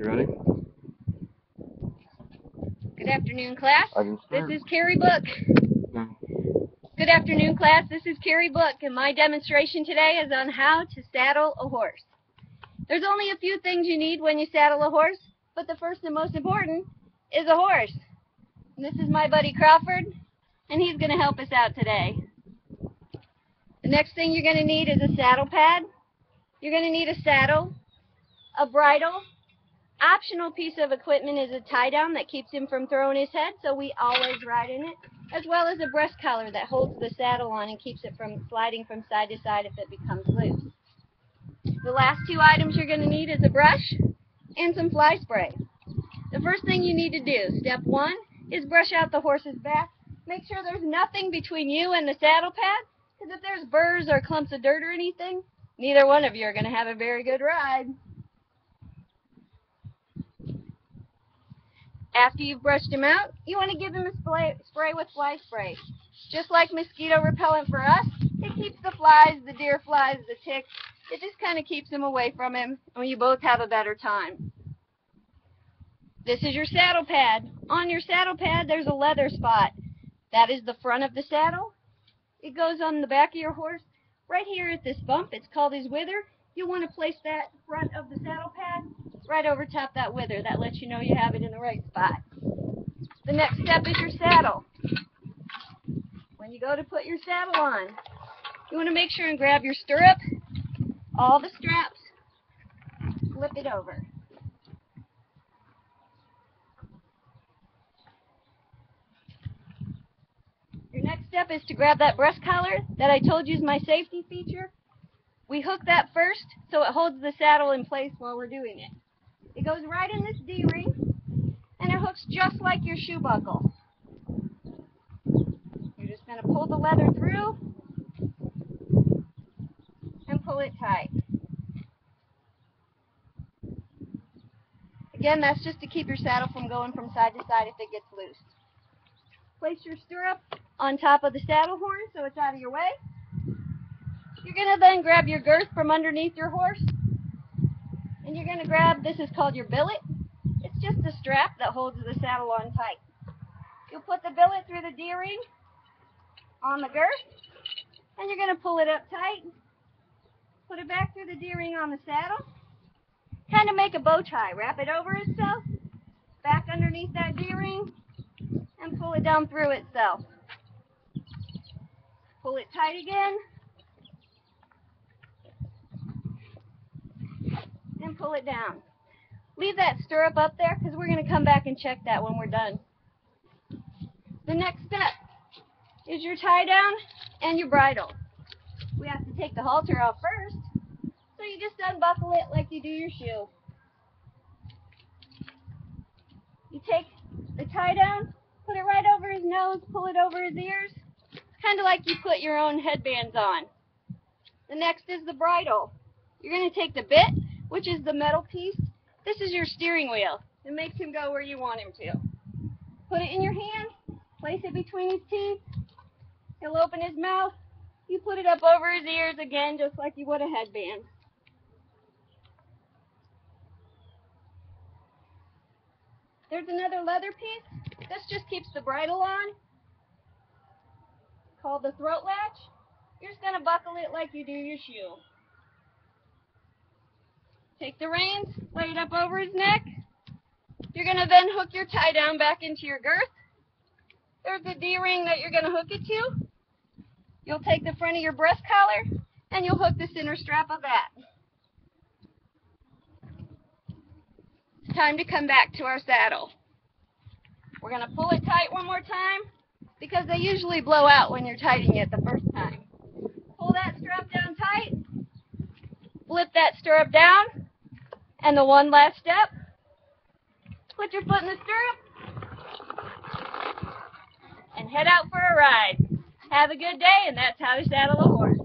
You ready? Good afternoon, class. This is Cari Book. No. Good afternoon, class. This is Cari Book, and my demonstration today is on how to saddle a horse. There's only a few things you need when you saddle a horse, but the first and most important is a horse. And this is my buddy Crawford, and he's going to help us out today. The next thing you're going to need is a saddle pad. You're going to need a saddle, a bridle. Optional piece of equipment is a tie down that keeps him from throwing his head, so we always ride in it, as well as a breast collar that holds the saddle on and keeps it from sliding from side to side if it becomes loose. The last two items you're going to need is a brush and some fly spray. The first thing you need to do, step one, is brush out the horse's back. Make sure there's nothing between you and the saddle pad, because if there's burrs or clumps of dirt or anything, neither one of you are going to have a very good ride. After you've brushed him out, you want to give him a spray with fly spray. Just like mosquito repellent for us, it keeps the flies, the deer flies, the ticks. It just kind of keeps them away from him, and you both have a better time. This is your saddle pad. On your saddle pad, there's a leather spot. That is the front of the saddle. It goes on the back of your horse. Right here at this bump, it's called his wither. You want to place that front of the saddle pad right over top that wither. That lets you know you have it in the right spot. The next step is your saddle. When you go to put your saddle on, you want to make sure and grab your stirrup, all the straps, flip it over. Your next step is to grab that breast collar that I told you is my safety feature. We hook that first so it holds the saddle in place while we're doing it. It goes right in this D-ring, and it hooks just like your shoe buckle. You're just going to pull the leather through and pull it tight. Again, that's just to keep your saddle from going from side to side if it gets loose. Place your stirrup on top of the saddle horn so it's out of your way. You're going to then grab your girth from underneath your horse, and you're going to grab, this is called your billet. It's just a strap that holds the saddle on tight. You'll put the billet through the D-ring on the girth, and you're going to pull it up tight. Put it back through the D-ring on the saddle. Kind of make a bow tie. Wrap it over itself, back underneath that D-ring, and pull it down through itself. Pull it tight again, and pull it down. Leave that stirrup up there because we're going to come back and check that when we're done. The next step is your tie down and your bridle. We have to take the halter off first, so you just unbuckle it like you do your shoe. You take the tie down, put it right over his nose, pull it over his ears, kind of like you put your own headbands on. The next is the bridle. You're going to take the bit, which is the metal piece. This is your steering wheel. It makes him go where you want him to. Put it in your hand, place it between his teeth. He'll open his mouth. You put it up over his ears again, just like you would a headband. There's another leather piece. This just keeps the bridle on, called the throat latch. You're just going to buckle it like you do your shoe. Take the reins, lay it up over his neck. You're going to then hook your tie down back into your girth. There's the D-ring that you're going to hook it to. You'll take the front of your breast collar, and you'll hook the center strap of that. It's time to come back to our saddle. We're going to pull it tight one more time, because they usually blow out when you're tightening it the first time. Pull that strap down tight, flip that stirrup down, and the one last step, put your foot in the stirrup, and head out for a ride. Have a good day, and that's how to saddle a horse.